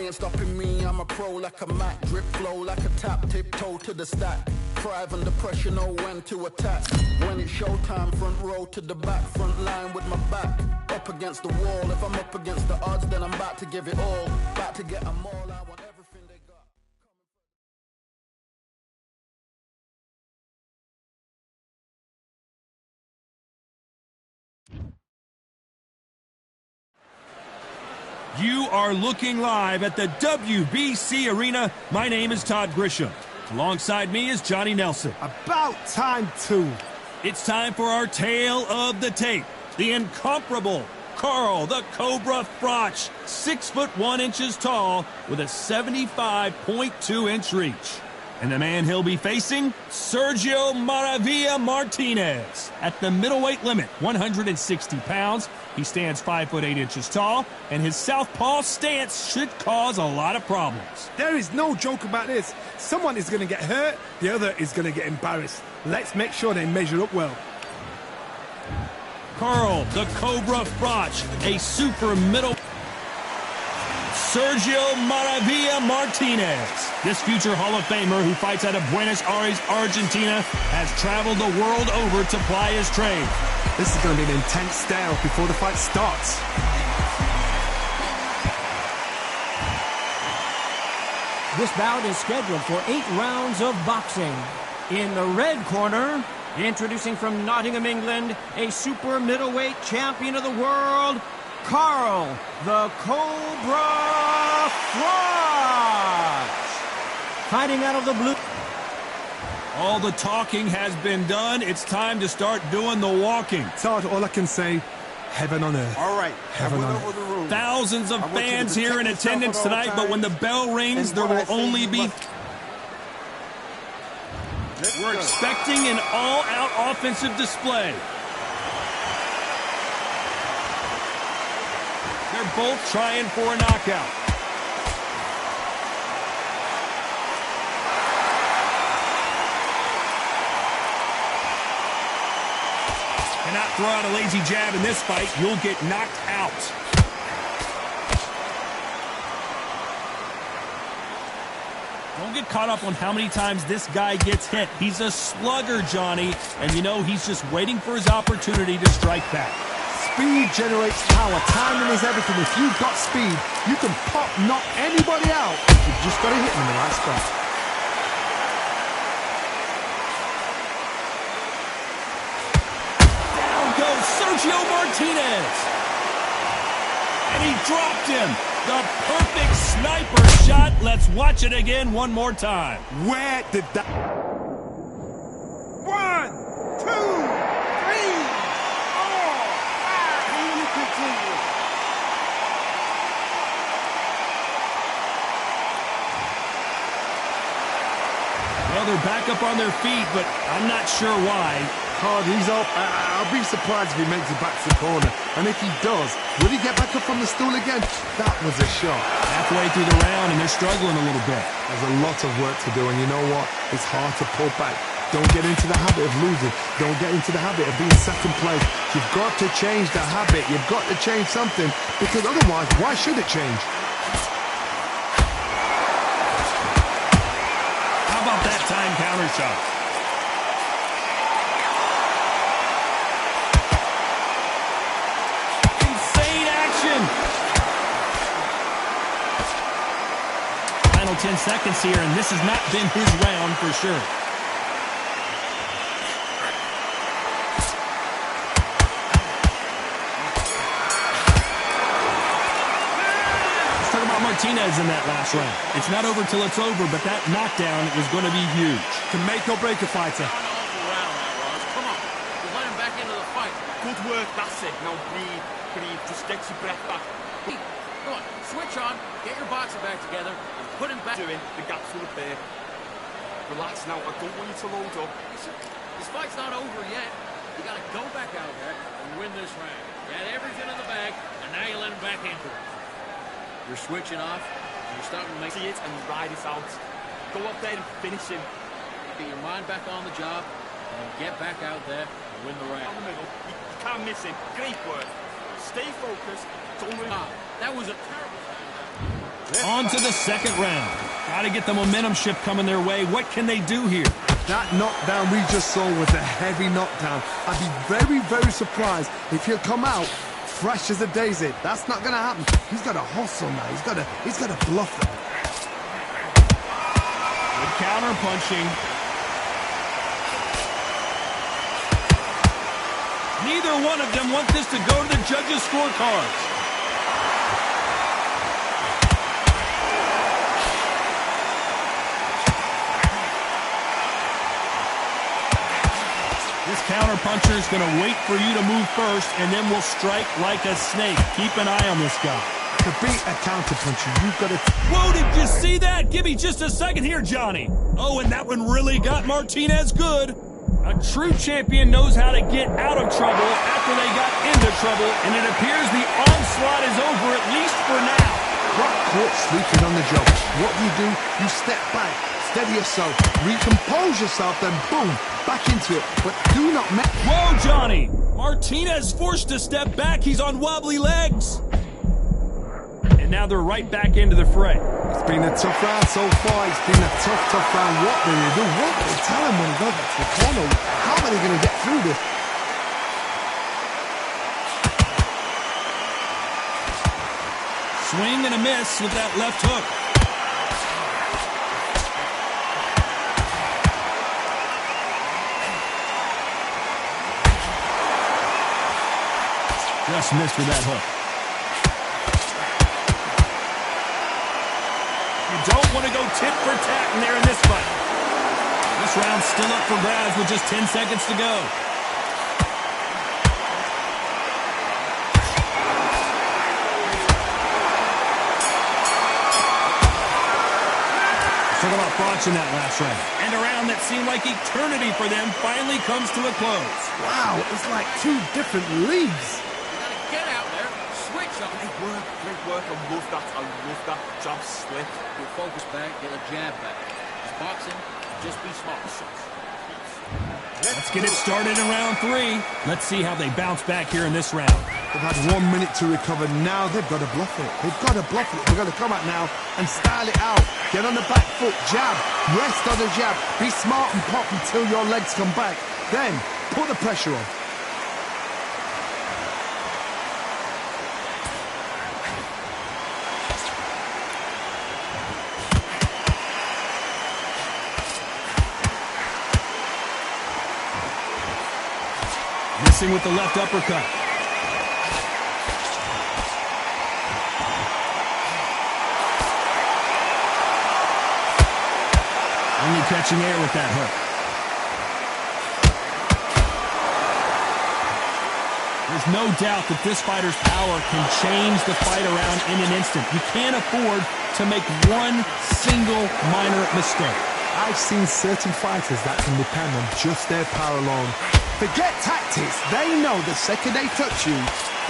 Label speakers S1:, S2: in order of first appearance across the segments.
S1: ain't stopping me, I'm a pro like a Mac. Drip flow like a tap, tiptoe to the stack. Thrive under pressure, know when to attack. When it's showtime, front row to the back. Front line with my back up against the wall. If I'm up against the odds, then I'm about to give it all. About to get them all, I want everything they got.
S2: You are looking live at the WBC Arena. My name is Todd Grisham. Alongside me is Johnny Nelson.
S3: About time, too.
S2: It's time for our tale of the tape. The incomparable Carl the Cobra Froch, 6'1" tall with a 75.2-inch reach. And the man he'll be facing, Sergio Maravilla Martinez. At the middleweight limit, 160 pounds. He stands 5'8" tall, and his southpaw stance should cause a lot of problems.
S3: There is no joke about this. Someone is going to get hurt, the other is going to get embarrassed. Let's make sure they measure up well.
S2: Carl the Cobra Froch, a super middle... Sergio Maravilla Martinez. This future Hall of Famer who fights out of Buenos Aires, Argentina, has traveled the world over to ply his trade.
S3: This is going to be an intense stare before the fight starts.
S4: This bout is scheduled for 8 rounds of boxing. In the red corner, introducing from Nottingham, England, a super middleweight champion of the world, Carl the Cobra Froch. Fighting out of the blue.
S2: All the talking has been done. It's time to start doing the walking.
S3: Todd, all I can say, heaven on earth.
S5: All right.
S3: Heaven on earth.
S2: Thousands of fans here in attendance tonight, but when the bell rings, there will only be... We're expecting an all-out offensive display. They're both trying for a knockout. Cannot throw out a lazy jab in this fight. You'll get knocked out. Don't get caught up on how many times this guy gets hit. He's a slugger, Johnny, and you know he's just waiting for his opportunity to strike back.
S3: Speed generates power. Timing is everything. If you've got speed, you can knock anybody out. You've just got to hit them in the right spot.
S2: Down goes Sergio Martinez. And he dropped him. The perfect sniper shot. Let's watch it again one more time.
S3: Where did that... 1, 2, 3, 4, 5. Can you continue?
S2: Well, they're back up on their feet, but I'm not sure why.
S3: Todd, he's up. I'll be surprised if he makes it back to the corner. And if he does, will he get back up from the stool again? That was a shot.
S2: Halfway through the round, and they're struggling a little bit.
S3: There's a lot of work to do, and you know what? It's hard to pull back. Don't get into the habit of losing. Don't get into the habit of being second place. You've got to change that habit. You've got to change something, because otherwise, why should it change?
S2: How about that time counter shot? Insane action! Final 10 seconds here, and this has not been his round for sure. Martinez in that last round. It's not over till it's over, but that knockdown is going to be huge.
S3: Can make or break a fighter.
S6: Come on, you let him back into the fight. Good work, that's it. Now breathe, just get your breath back. Come on, switch on, get your boxing back together, and put him back.
S5: Doing the gaps will appear. Relax now, I don't want you to load up.
S6: Listen, this fight's not over yet. You gotta go back out there and win this round. You had everything in the bag, and now you let him back into it. You're switching off, and you're starting to make...
S5: See it and ride it out. Go up there and finish him.
S6: Get your mind back on the job, and get back out there and win the round.
S5: Down the middle, you can't miss him. Great work. Stay focused, don't win.
S6: That was a terrible...
S2: On to the second round. Got to get the momentum shift coming their way. What can they do here?
S3: That knockdown we just saw was a heavy knockdown. I'd be very, very surprised if he'll come out fresh as a daisy. That's not going to happen. He's got to hustle now. He's got to bluff them.
S2: Good counter punching. Neither one of them want this to go to the judges' scorecards. This counter-puncher is going to wait for you to move first, and then will strike like a snake. Keep an eye on this guy.
S3: To beat a counter-puncher, you've got to...
S2: Whoa, did you see that? Give me just a second here, Johnny. Oh, and that one really got Martinez good. A true champion knows how to get out of trouble after they got into trouble, and it appears the onslaught is over, at least for now.
S3: Got caught sleeping on the job. What do? You step back, steady yourself, recompose yourself, then boom, back into it. But do not make...
S2: Whoa, Johnny! Martinez forced to step back. He's on wobbly legs. And now they're right back into the fray.
S3: It's been a tough round so far. It's been a tough round. What do they do? What do they tell him when he goes back to the corner? How are they going to get through this?
S2: Swing and a miss with that left hook. Just missed with that hook. You don't want to go tit for tat in there in this fight. This round's still up for grabs with just 10 seconds to go. Talk about botching that last round. And a round that seemed like eternity for them finally comes to a close.
S3: Wow, it's like two different leagues.
S6: Get out there, switch on.
S5: Great work. I love that jab slip.
S6: You'll focus back, get a jab back. It's boxing, just be smart.
S2: Let's get it started in round 3. Let's see how they bounce back here in this round.
S3: They've had 1 minute to recover. Now they've got to bluff it. They've got to bluff it. They've got to come out now and style it out. Get on the back foot, jab, rest on the jab. Be smart and pop until your legs come back. Then put the pressure on.
S2: Missing with the left uppercut. Only catching air with that hook. There's no doubt that this fighter's power can change the fight around in an instant. You can't afford to make one single minor mistake.
S3: I've seen certain fighters that can depend on just their power alone. Forget tactics. They know the second they touch you,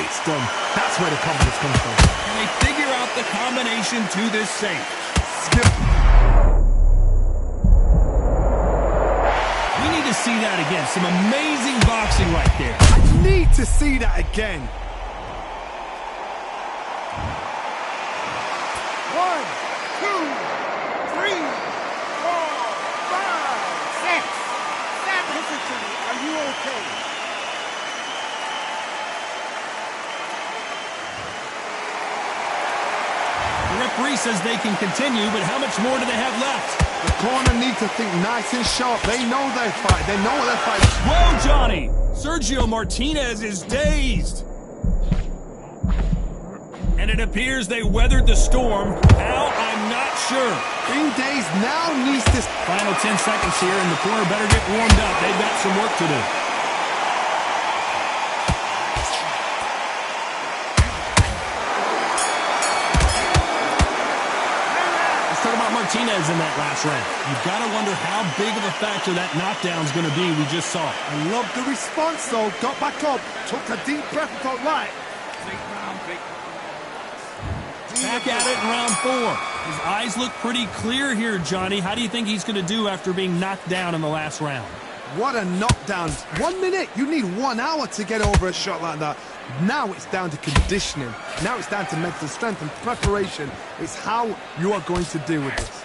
S3: it's done. That's where the confidence comes from.
S2: And they figure out the combination to this safe.
S3: Skip.
S2: We need to see that again. Some amazing boxing right there.
S3: I need to see that again. 1, 2, 3, 4, 5, 6, 7. Are you okay?
S2: The referee says they can continue, but how much more do they have left?
S3: The corner needs to think nice and sharp. They know their fight. They know what they're fighting.
S2: Whoa, Johnny! Sergio Martinez is dazed. And it appears they weathered the storm. How? I'm not sure.
S3: Being dazed now needs to...
S2: Final 10 seconds here, and the corner better get warmed up. They've got some work to do. Let's talk about Martinez in that last round. You've got to wonder how big of a factor that knockdown's going to be. We just saw it.
S3: I love the response, though. Got back up, took a deep breath and thought, right.
S5: Great round.
S2: Back at it in round 4. His eyes look pretty clear here, Johnny. How do you think he's going to do after being knocked down in the last round?
S3: What a knockdown. 1 minute. You need 1 hour to get over a shot like that. Now it's down to conditioning. Now it's down to mental strength and preparation. It's how you are going to deal with this.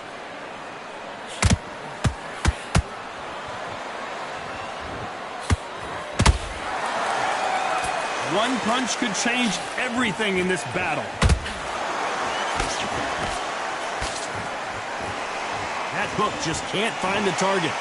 S2: One punch could change everything in this battle. That hook just can't find the target.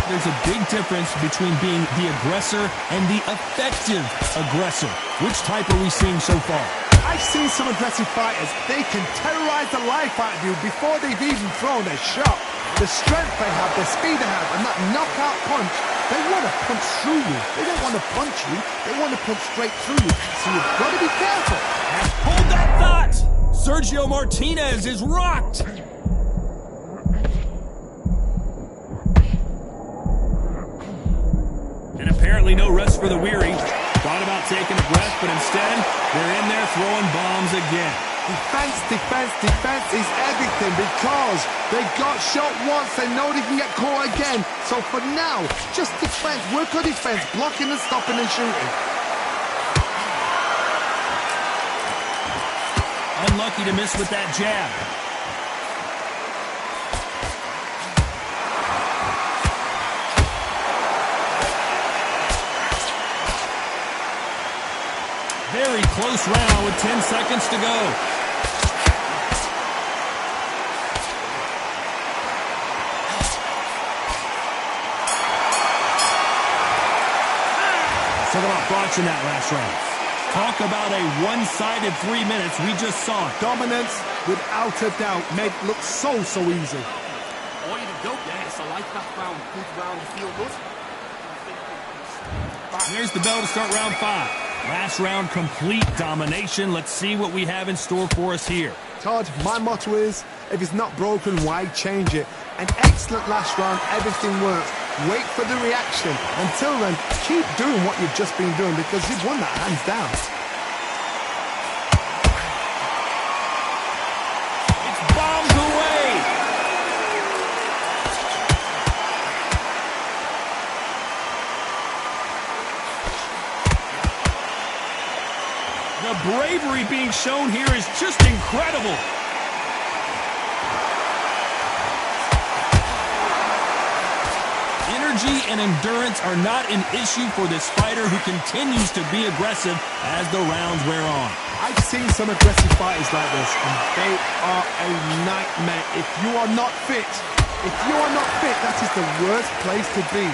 S2: There's a big difference between being the aggressor and the effective aggressor. Which type are we seeing so far?
S3: I've seen some aggressive fighters. They can terrorize the life out of you before they've even thrown a shot. The strength they have, the speed they have, and that knockout punch, they want to punch through you. They don't want to punch you. They want to punch straight through you. So you've got to be careful.
S2: Hold that thought! Sergio Martinez is rocked! And apparently no rest for the weary. Thought about taking a breath, but instead, they're in there throwing bombs again.
S3: Defense, defense, defense is everything because they got shot once. They know they can get caught again. So for now, just defense. Work on defense, blocking and stopping and shooting.
S2: Unlucky to miss with that jab. Very close round with 10 seconds to go. Talk about thoughts in that last round. Talk about a one-sided 3 minutes. We just saw it.
S3: Dominance, without a doubt, made it look so easy.
S5: Oh, you go. Yes, I like that round. Good round. You feel good?
S2: There's the bell to start round 5. Last round, complete domination. Let's see what we have in store for us here.
S3: Todd, my motto is, if it's not broken, why change it? An excellent last round, everything works. Wait for the reaction. Until then, keep doing what you've just been doing because you've won that hands down.
S2: It's bombed away! The bravery being shown here is just incredible. Energy and endurance are not an issue for this fighter who continues to be aggressive as the rounds wear on.
S3: I've seen some aggressive fighters like this, and they are a nightmare. If you are not fit, that is the worst place to be.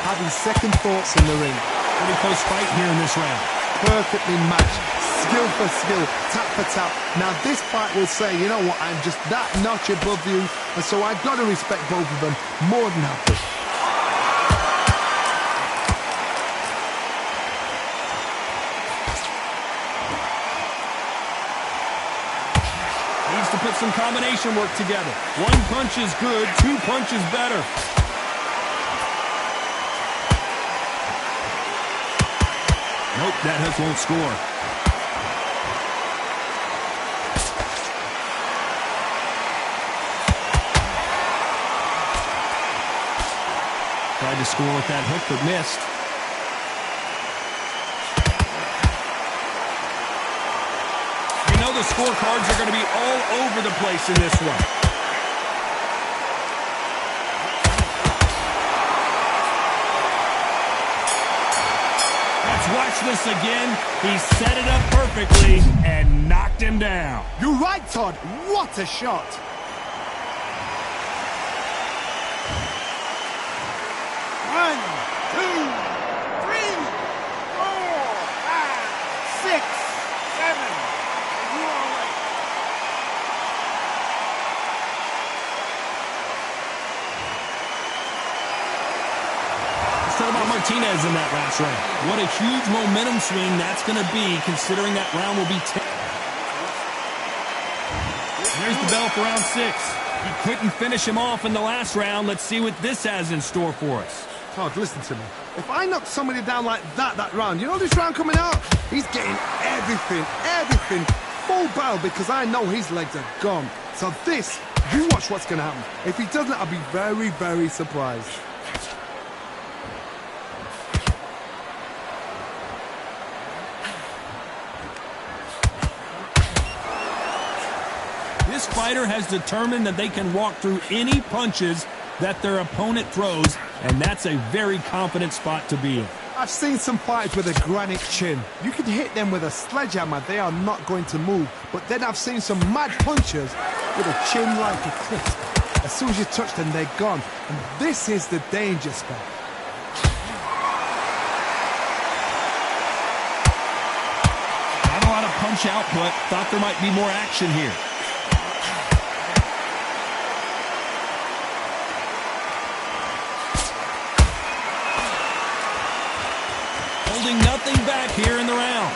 S3: Having second thoughts in the ring.
S2: Pretty close fight here in this round.
S3: Perfectly matched. Skill for skill, tap for tap. Now this fight will say, you know what, I'm just that notch above you, and so I've got to respect both of them more than happy.
S2: Needs to put some combination work together. One punch is good, 2 punches better. Nope, that hook won't score. Tried to score with that hook, but missed. You know the scorecards are going to be all over the place in this one. Let's watch this again. He set it up perfectly and knocked him down.
S3: You're right, Todd. What a shot.
S7: One, two, three, 4, 5, 6, 7. And you are right.
S2: Let's talk about Martinez in that last round. What a huge momentum swing that's going to be, considering that round will be 10. There's the bell for round 6. He couldn't finish him off in the last round. Let's see what this has in store for us.
S3: Todd, listen to me. If I knock somebody down like that round, you know this round coming out? He's getting everything full battle because I know his legs are gone. So this, you watch what's going to happen. If he doesn't, I'll be very, very surprised.
S2: This fighter has determined that they can walk through any punches that their opponent throws, and that's a very confident spot to be in.
S3: I've seen some fighters with a granite chin. You can hit them with a sledgehammer, they are not going to move. But then I've seen some mad punchers with a chin like a cliff. As soon as you touch them, they're gone. And this is the danger spot.
S2: Not a lot of punch output. Thought there might be more action here. Holding nothing back here in the round.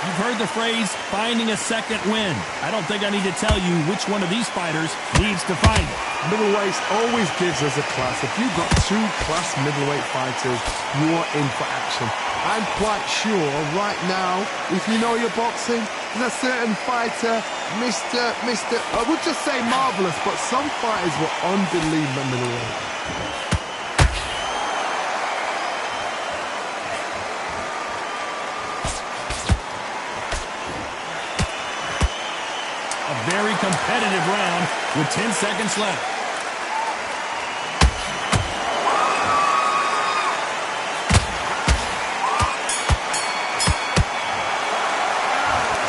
S2: You've heard the phrase, finding a second win. I don't think I need to tell you which one of these fighters needs to find it.
S3: Middleweight always gives us a class. If you've got two class middleweight fighters, you are in for action. I'm quite sure right now, if you know your boxing, there's a certain fighter, I would just say marvelous, but some fighters were unbelievable middleweight.
S2: A very competitive round with 10 seconds left.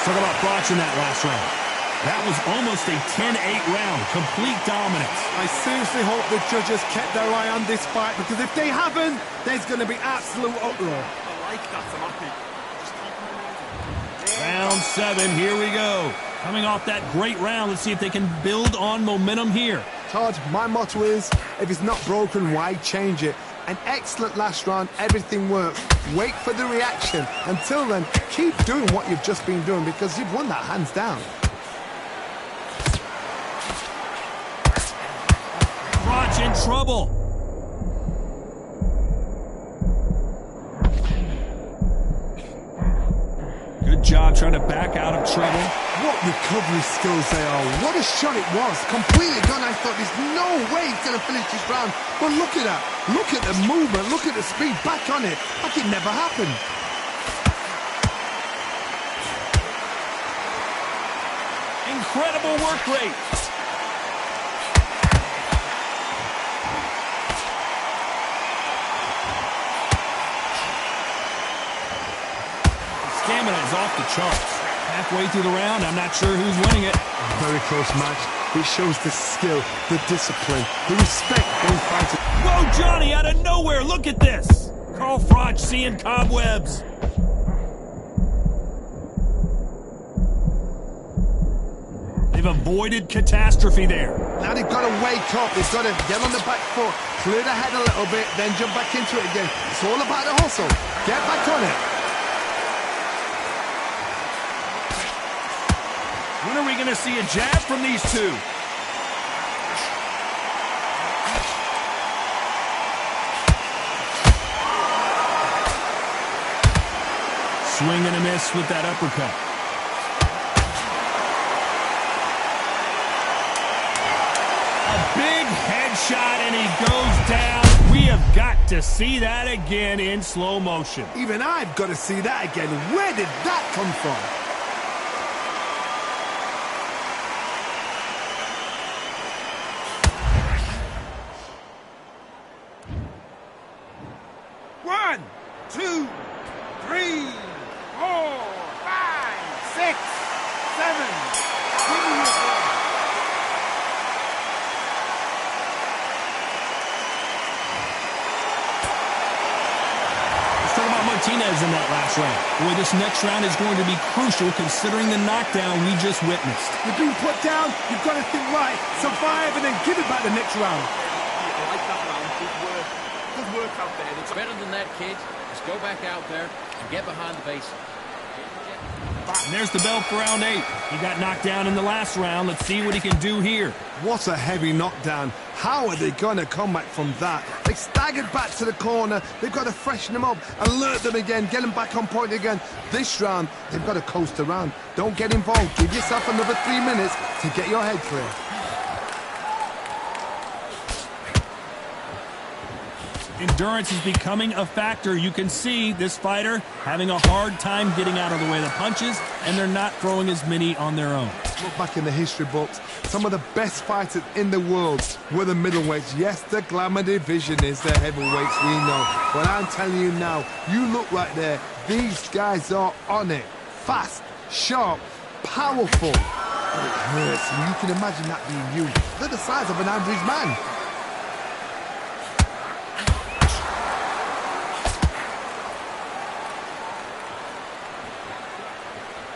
S2: Talk about thoughts in that last round. That was almost a 10-8 round, complete dominance.
S3: I seriously hope the judges kept their eye on this fight, because if they haven't, there's going to be absolute uproar.
S5: I like that, I'm happy.
S2: Round 7, here we go. Coming off that great round, let's see if they can build on momentum here.
S3: Todd, my motto is, if it's not broken, why change it? An excellent last round, everything works. Wait for the reaction. Until then, keep doing what you've just been doing, because you've won that hands down.
S2: Crotch in trouble. Good job trying to back out of trouble.
S3: What recovery skills they are. What a shot it was. Completely gone. I thought there's no way he's going to finish this round. But look at that. Look at the movement. Look at the speed. Back on it. Like it never happened.
S2: Incredible work rate. Stamina is off the charts. Halfway through the round, I'm not sure who's winning it.
S3: Very close match. It shows the skill, the discipline, the respect both fighters.
S2: Whoa, Johnny, out of nowhere, look at this. Carl Froch seeing cobwebs. They've avoided catastrophe there.
S3: Now they've got to wake up. They've got to get on the back foot, clear the head a little bit, then jump back into it again. It's all about the hustle. Get back on it.
S2: When are we going to see a jab from these two? Swing and a miss with that uppercut. A big headshot and he goes down. We have got to see that again in slow motion.
S3: Even I've got to see that again. Where did that come from?
S7: One, two, 3, 4, 5, 6, 7. Give me your ball.
S2: Let's talk about Martinez in that last round. Boy, this next round is going to be crucial considering the knockdown we just witnessed.
S3: You've been put down, you've got to think right, survive, and then give it back the next round.
S5: I like that round. Good work. Good work out there.
S6: It's better than that, kid. Just go back out there and get behind the base.
S2: And there's the bell for round 8. He got knocked down in the last round. Let's see what he can do here.
S3: What a heavy knockdown. How are they going to come back from that? They staggered back to the corner. They've got to freshen them up, alert them again, get them back on point again. This round, they've got to coast around. Don't get involved. Give yourself another 3 minutes to get your head clear.
S2: Endurance is becoming a factor. You can see this fighter having a hard time getting out of the way of the punches, and they're not throwing as many on their own.
S3: Look back in the history books. Some of the best fighters in the world were the middleweights. Yes, the glamour division is the heavyweights, we know. But I'm telling you now, you look right there. These guys are on it. Fast, sharp, powerful. But it hurts, and you can imagine that being you. They're the size of an average man.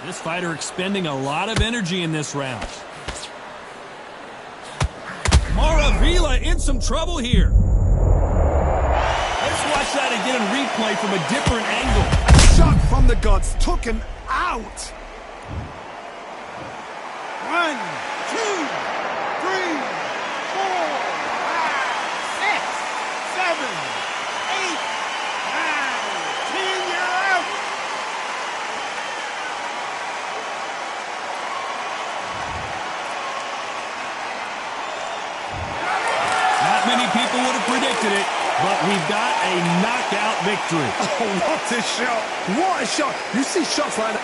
S2: This fighter expending a lot of energy in this round. Maravilla in some trouble here. Let's watch that again in replay from a different angle.
S3: A shot from the gods took him out.
S7: 1, 2, 3, 4, 5, 6, 7, 8, 9, 10. You're out.
S2: Not many people would have predicted it, but we've got a knockout victory.
S3: Oh, what a shot. What a shot. You see shots like that.